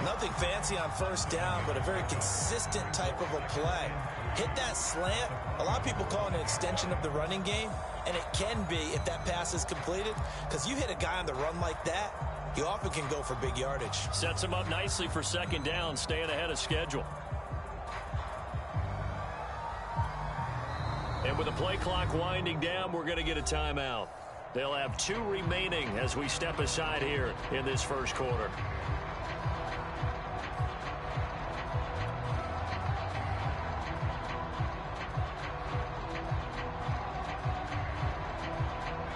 Nothing fancy on 1st down, but a very consistent type of a play. Hit that slant. A lot of people call it an extension of the running game, and it can be if that pass is completed, because you hit a guy on the run like that, you often can go for big yardage. Sets him up nicely for 2nd down, staying ahead of schedule. And with the play clock winding down, we're going to get a timeout. They'll have 2 remaining as we step aside here in this first quarter.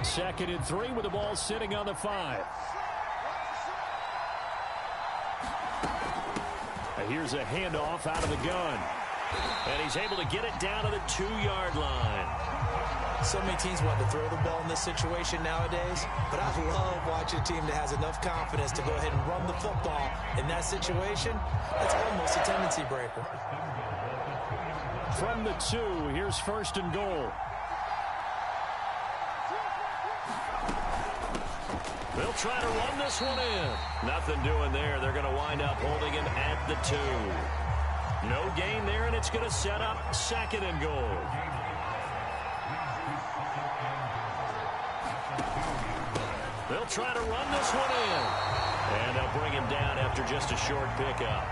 Second and 3 with the ball sitting on the 5. And here's a handoff out of the gun. And he's able to get it down to the 2-yard line. So many teams want to throw the ball in this situation nowadays, but I love watching a team that has enough confidence to go ahead and run the football in that situation. That's almost a tendency breaker. From the 2, here's 1st and goal. They'll try to run this one in. Nothing doing there. They're going to wind up holding him at the 2. No gain there, and it's going to set up 2nd and goal. They'll try to run this one in. And they'll bring him down after just a short pickup.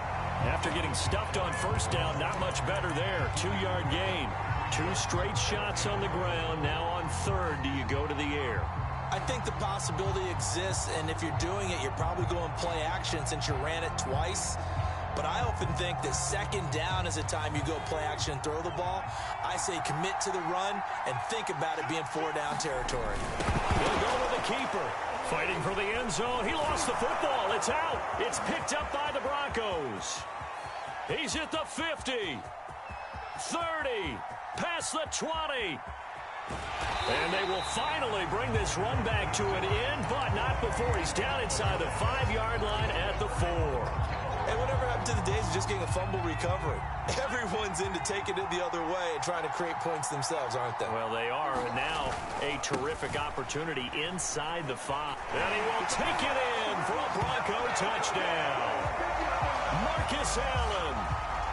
After getting stuffed on 1st down, not much better there. 2-yard gain. 2 straight shots on the ground. Now on 3rd, do you go to the air? I think the possibility exists, and if you're doing it, you're probably going play action since you ran it twice. But I often think that 2nd down is the time you go play action and throw the ball. I say commit to the run and think about it being 4-down territory. They'll go with the keeper. Fighting for the end zone. He lost the football. It's out. It's picked up by the Broncos. He's at the 50. 30. Past the 20. And they will finally bring this run back to an end, but not before he's down inside the 5-yard line at the 4. And whatever happened to the days of just getting a fumble recovery? Everyone's into taking it the other way and trying to create points themselves, aren't they? Well, they are. And now a terrific opportunity inside the 5. And he will take it in for a Bronco touchdown. Marcus Allen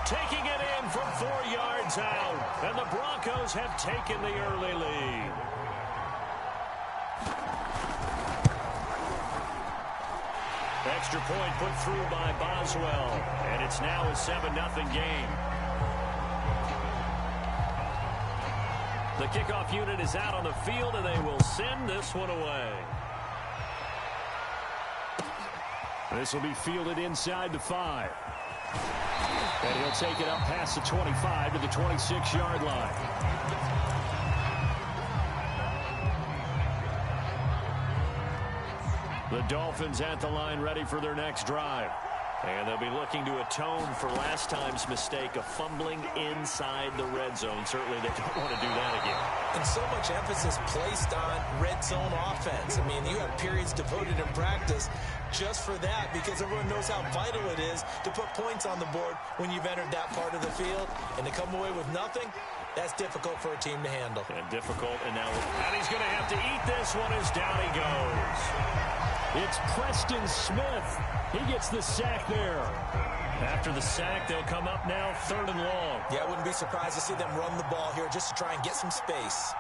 taking it in from 4 yards out. And the Broncos have taken the early lead. Extra point put through by Boswell. And it's now a 7-0 game. The kickoff unit is out on the field, and they will send this one away. This will be fielded inside the 5. And he'll take it up past the 25 to the 26-yard line. The Dolphins at the line ready for their next drive. And they'll be looking to atone for last time's mistake of fumbling inside the red zone. Certainly they don't want to do that again. And so much emphasis placed on red zone offense. I mean, you have periods devoted in practice just for that because everyone knows how vital it is to put points on the board when you've entered that part of the field. And to come away with nothing, that's difficult for a team to handle. And difficult, and he's going to have to eat this one as down he goes. It's Preston Smith. He gets the sack there. After the sack, they'll come up now 3rd and long. Yeah, I wouldn't be surprised to see them run the ball here just to try and get some space.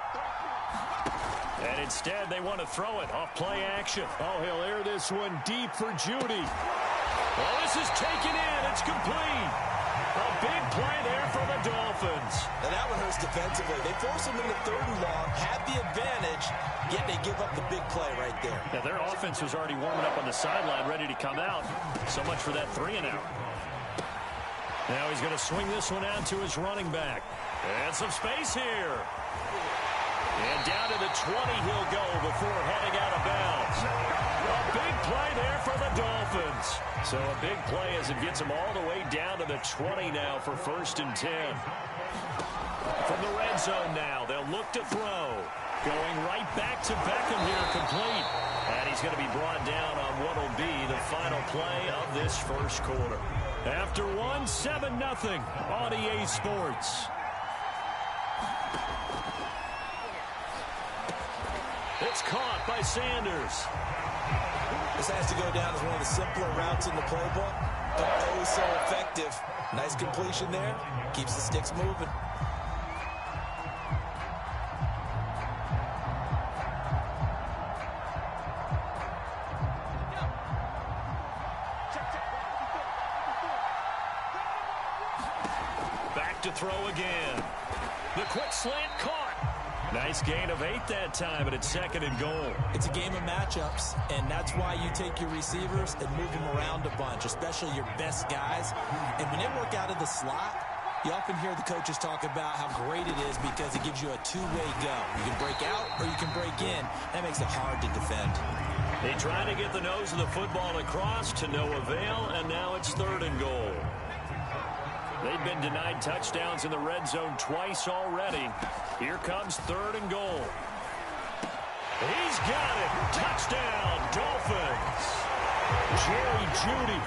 And instead, they want to throw it off play action. Oh, he'll air this one deep for Judy. Oh, this is taken in. It's complete. A big play there for the Dolphins. Now that one hurts defensively. They force him into 3rd and long, had the advantage, yet they give up the big play right there. Yeah, their offense was already warming up on the sideline, ready to come out. So much for that 3-and-out. Now he's going to swing this one out to his running back. And some space here. And down to the 20 he'll go before heading out of bounds. A big play there for the Dolphins. So a big play as it gets them all the way down to the 20 now for 1st and 10. From the red zone now, they'll look to throw. Going right back to Beckham here, complete. And he's going to be brought down on what will be the final play of this first quarter. After 7-0 on EA Sports. It's caught by Sanders. This has to go down as one of the simpler routes in the playbook, but oh so effective. Nice completion there. Keeps the sticks moving. Back to throw again. The quick slant caught. Nice gain of 8 that time, but it's 2nd and goal. It's a game of matchups, and that's why you take your receivers and move them around a bunch, especially your best guys. And when they work out of the slot, you often hear the coaches talk about how great it is because it gives you a two-way go. You can break out or you can break in. That makes it hard to defend. They try to get the nose of the football across to no avail, and now it's 3rd and goal. They've been denied touchdowns in the red zone twice already. Here comes 3rd and goal. He's got it. Touchdown, Dolphins. Jerry Jeudy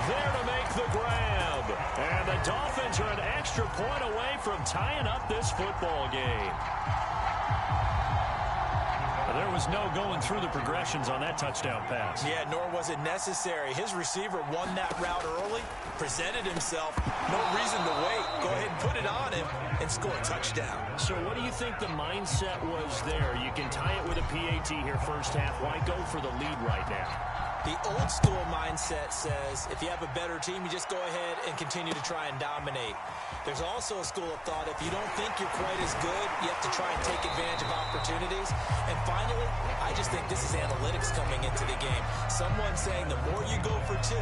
there to make the grab. And the Dolphins are an extra point away from tying up this football game. There was no going through the progressions on that touchdown pass. Yeah, nor was it necessary. His receiver won that route early, presented himself. No reason to wait. Go ahead and put it on him and score a touchdown. So what do you think the mindset was there? You can tie it with a PAT here first half. Why go for the lead right now? The old school mindset says if you have a better team, you just go ahead and continue to try and dominate. There's also a school of thought, if you don't think you're quite as good, you have to try and take advantage of opportunities. And finally, I just think this is analytics coming into the game. Someone saying the more you go for 2,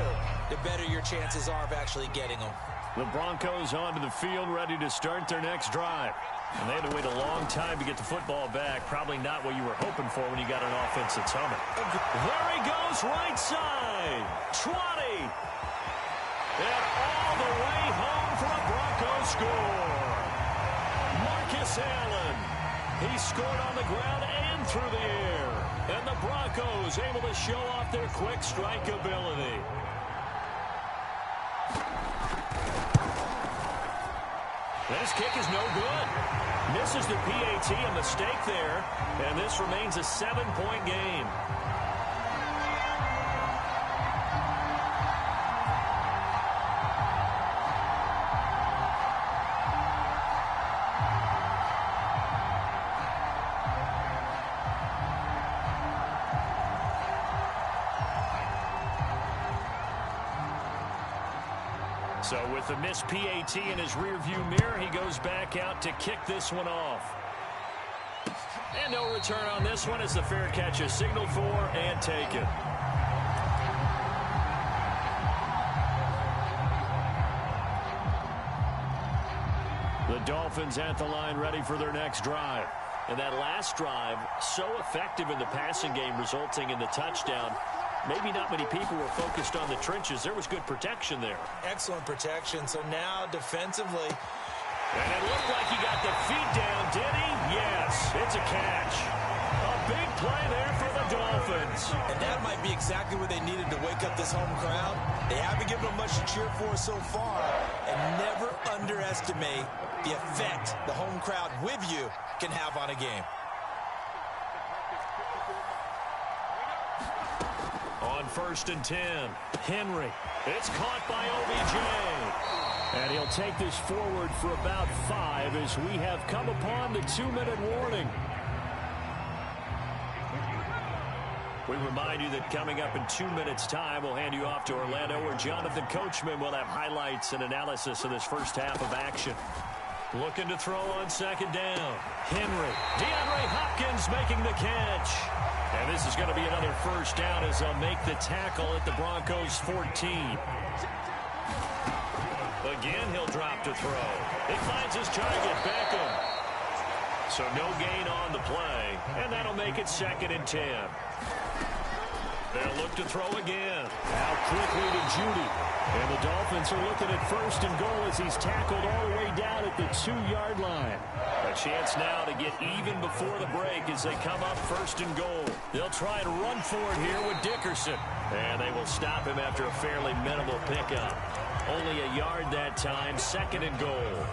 the better your chances are of actually getting them. The Broncos onto the field, ready to start their next drive. And they had to wait a long time to get the football back. Probably not what you were hoping for when you got an offense that's humming. There he goes, right side. 20. And all the way home for a Broncos score. Marcus Allen. He scored on the ground and through the air. And the Broncos able to show off their quick strike ability. This kick is no good. Misses the PAT, a mistake there. And this remains a 7-point game. So with the missed PAT in his rearview mirror, he goes back out to kick this one off. And no return on this one as the fair catch is signaled for and taken. The Dolphins at the line ready for their next drive. And that last drive, so effective in the passing game, resulting in the touchdown. maybe not many people were focused on the trenches. There was good protection there. Excellent protection. So now defensively. And it looked like he got the feet down, did he? Yes, it's a catch. A big play there for the Dolphins. And that might be exactly what they needed to wake up this home crowd. They haven't given them much to cheer for so far. And never underestimate the effect the home crowd with you can have on a game. On 1st and 10, Henry. It's caught by OBJ. And he'll take this forward for about 5 as we have come upon the 2-minute warning. We remind you that coming up in 2 minutes' time, we'll hand you off to Orlando, where Jonathan Coachman will have highlights and analysis of this first half of action. Looking to throw on 2nd down. Henry. DeAndre Hopkins making the catch. And this is going to be another first down as they'll make the tackle at the Broncos' 14. Again, he'll drop to throw. He finds his target, Beckham. So no gain on the play, and that'll make it 2nd and 10. They'll look to throw again. Now quickly to Judy. And the Dolphins are looking at 1st and goal as he's tackled all the way down at the 2-yard line. A chance now to get even before the break as they come up 1st and goal. They'll try and run for it here with Dickerson. And they will stop him after a fairly minimal pickup. Only a yard that time, 2nd and goal.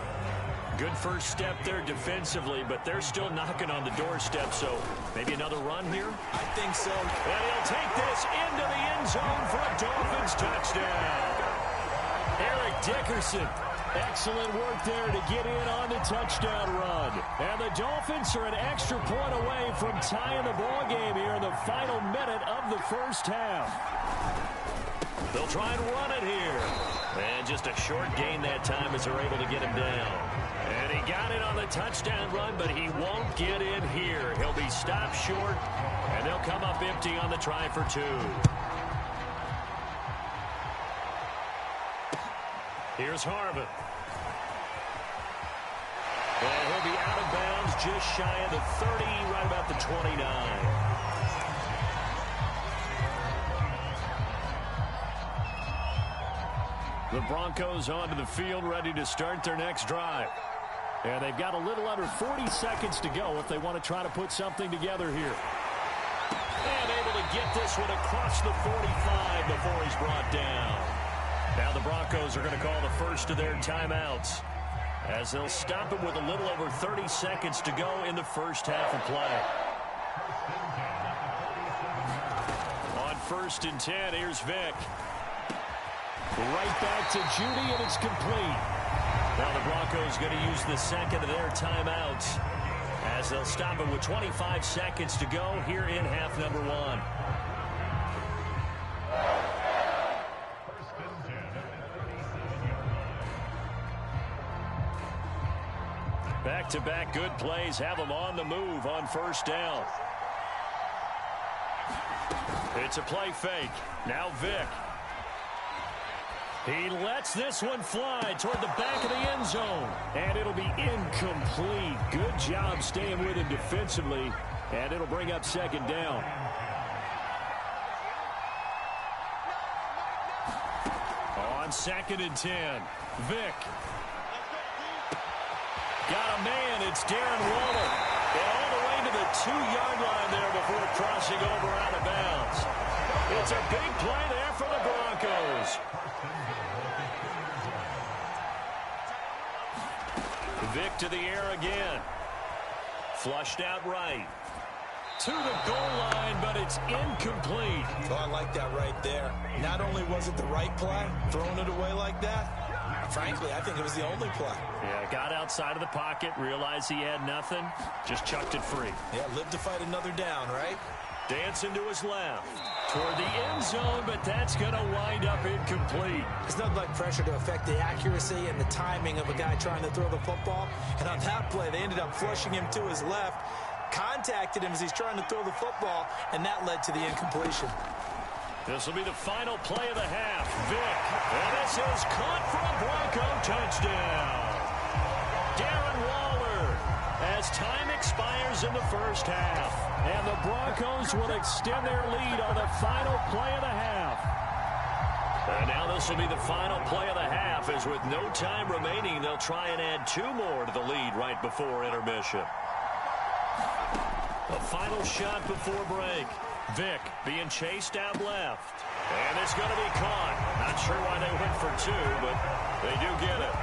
Good first step there defensively, but they're still knocking on the doorstep, so maybe another run here? I think so. And he'll take this into the end zone for a Dolphins touchdown. Eric Dickerson, excellent work there to get in on the touchdown run. And the Dolphins are an extra point away from tying the ball game here in the final minute of the first half. They'll try and run it here. And just a short gain that time as they're able to get him down. And he got it on the touchdown run, but he won't get in here. He'll be stopped short, and they'll come up empty on the try for 2. Here's Harvin. And he'll be out of bounds just shy of the 30, right about the 29. The Broncos onto the field, ready to start their next drive. And they've got a little under 40 seconds to go if they want to try to put something together here. And able to get this one across the 45 before he's brought down. Now the Broncos are going to call the first of their timeouts, as they'll stop him with a little over 30 seconds to go in the first half of play. On 1st and 10, here's Vick. Right back to Judy, and it's complete. Now the Broncos going to use the second of their timeouts, as they'll stop it with 25 seconds to go here in half number 1. Back-to-back good plays have them on the move on 1st down. It's a play fake. Now Vick. He lets this one fly toward the back of the end zone. And it'll be incomplete. Good job staying with him defensively. And it'll bring up 2nd down. On 2nd and 10, Vick. Got a man. It's Darren Waller. And all the way to the 2-yard line there before crossing over out of bounds. It's a big play there for the Broncos. Vick to the air again. Flushed out right. To the goal line, but it's incomplete. Oh, I like that right there. Not only was it the right play, throwing it away like that, frankly, I think it was the only play. Yeah, got outside of the pocket, realized he had nothing, just chucked it free. Yeah, lived to fight another down, right? Dancing to his left. Toward the end zone, but that's going to wind up incomplete. It's nothing like pressure to affect the accuracy and the timing of a guy trying to throw the football. And on that play, they ended up flushing him to his left, contacted him as he's trying to throw the football, and that led to the incompletion. This will be the final play of the half. Vick. And this is caught for a Bronco touchdown. Darren Waller, as time expires in the first half. And the Broncos will extend their lead on the final play of the half. And now this will be the final play of the half, as with no time remaining, they'll try and add 2 more to the lead right before intermission. A final shot before break. Vick being chased out left. And it's going to be caught. Not sure why they went for 2, but they do get it.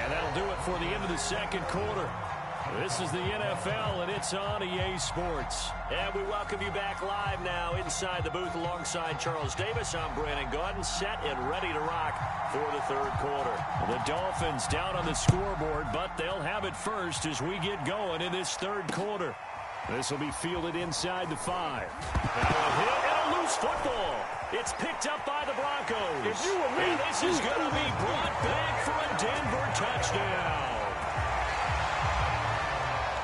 And that'll do it for the end of the second quarter. This is the NFL, and it's on EA Sports. And we welcome you back live now inside the booth alongside Charles Davis. I'm Brandon Gaudin, set and ready to rock for the third quarter. The Dolphins down on the scoreboard, but they'll have it first as we get going in this third quarter. This will be fielded inside the 5. Now a hit and a loose football. It's picked up by the Broncos. If you were me, and this is going to be brought back for a Denver touchdown.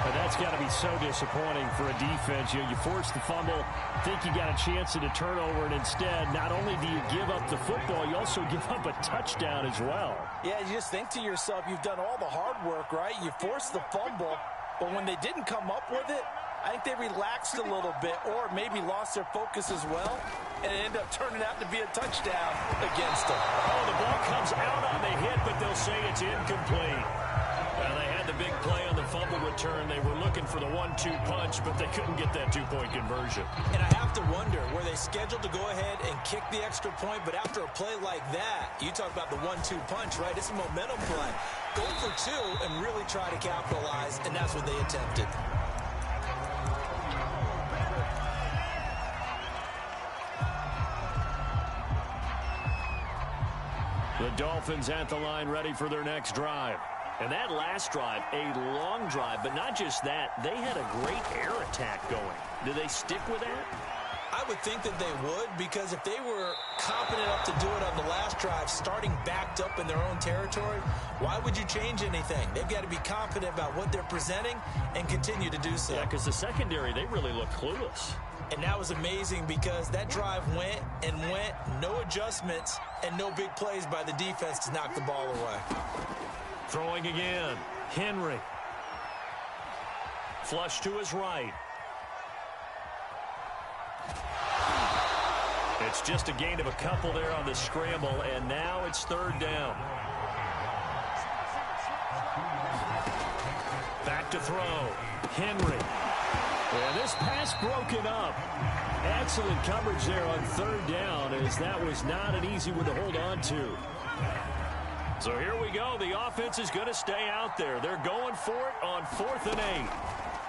But that's got to be so disappointing for a defense. You force the fumble, think you got a chance at a turnover, and instead, not only do you give up the football, you also give up a touchdown as well. Yeah, you just think to yourself, you've done all the hard work, right? You forced the fumble, but when they didn't come up with it, I think they relaxed a little bit or maybe lost their focus as well, and it ended up turning out to be a touchdown against them. Oh, the ball comes out on the hit, but they'll say it's incomplete. Well, they had the big play on the fumble return. They were looking for the 1-2 punch, but they couldn't get that 2-point conversion. And I have to wonder, were they scheduled to go ahead and kick the extra point, but after a play like that, you talk about the 1-2 punch, right? It's a momentum play. Go for 2 and really try to capitalize, and that's what they attempted. The Dolphins at the line ready for their next drive. And that last drive, a long drive, but not just that, they had a great air attack going. Do they stick with that? I would think that they would, because if they were confident enough to do it on the last drive, starting backed up in their own territory, why would you change anything? They've got to be confident about what they're presenting and continue to do so. Yeah, because the secondary, they really look clueless. And that was amazing because that drive went and went, no adjustments, and no big plays by the defense to knock the ball away. Throwing again. Henry. Flush to his right. It's just a gain of a couple there on the scramble, and now it's third down. Back to throw. Henry. And this pass broken up. Excellent coverage there on third down, as that was not an easy one to hold on to. So here we go. The offense is going to stay out there. They're going for it on 4th and 8.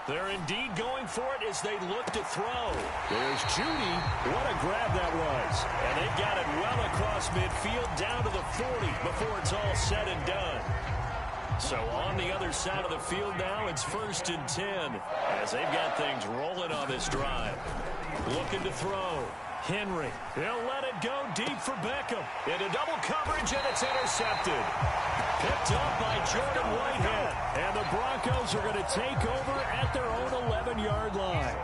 They're indeed going for it as they look to throw. There's Judy. What a grab that was. And they've got it well across midfield down to the 40 before it's all said and done. So on the other side of the field now, it's 1st and 10 as they've got things rolling on this drive. Looking to throw. Henry. He'll let it go deep for Beckham. Into double coverage, and it's intercepted. Picked up by Jordan Whitehead. And the Broncos are going to take over at their own 11-yard line.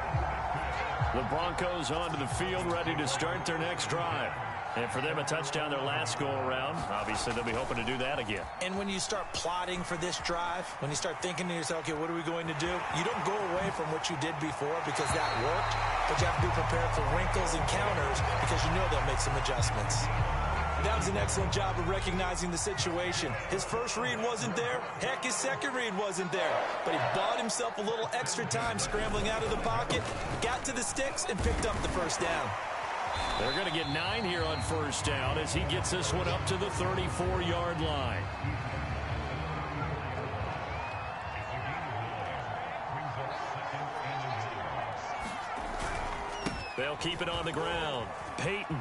The Broncos onto the field, ready to start their next drive. And for them, a touchdown their last go-around. Obviously, they'll be hoping to do that again. And when you start plotting for this drive, when you start thinking to yourself, okay, what are we going to do? You don't go away from what you did before because that worked, but you have to be prepared for wrinkles and counters because you know they'll make some adjustments. That was an excellent job of recognizing the situation. His first read wasn't there. Heck, his second read wasn't there. But he bought himself a little extra time scrambling out of the pocket, got to the sticks, and picked up the first down. They're going to get 9 here on first down as he gets this one up to the 34-yard line. They'll keep it on the ground. Peyton.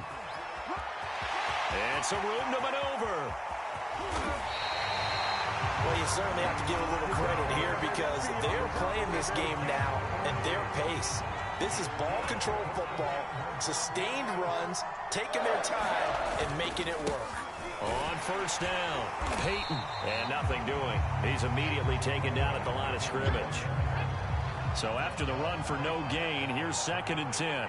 And some room to maneuver. Well, you certainly have to give a little credit here because they're playing this game now at their pace. This is ball control football, sustained runs, taking their time, and making it work. On first down, Peyton, and nothing doing. He's immediately taken down at the line of scrimmage. So after the run for no gain, here's 2nd and 10.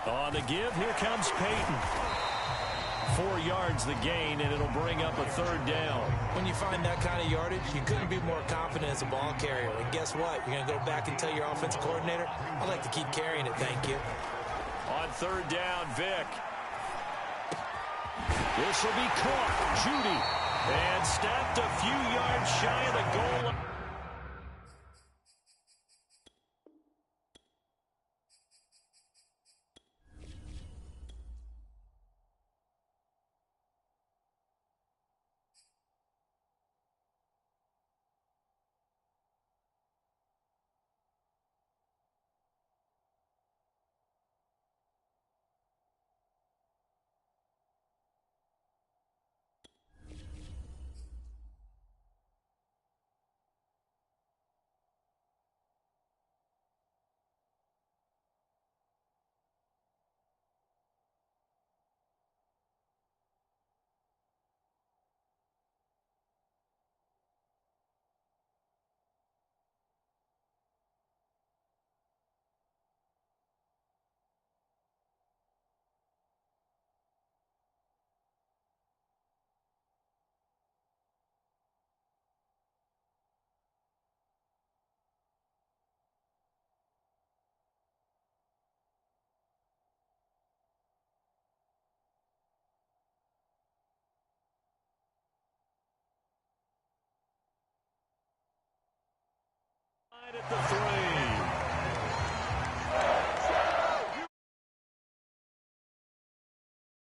On the give, here comes Peyton. 4 yards the gain, and it'll bring up a third down. When you find that kind of yardage, you couldn't be more confident as a ball carrier. And guess what? You're going to go back and tell your offensive coordinator, I'd like to keep carrying it, thank you. On third down, Vick. This will be caught. Judy. And stopped a few yards shy of the goal line. At the 3.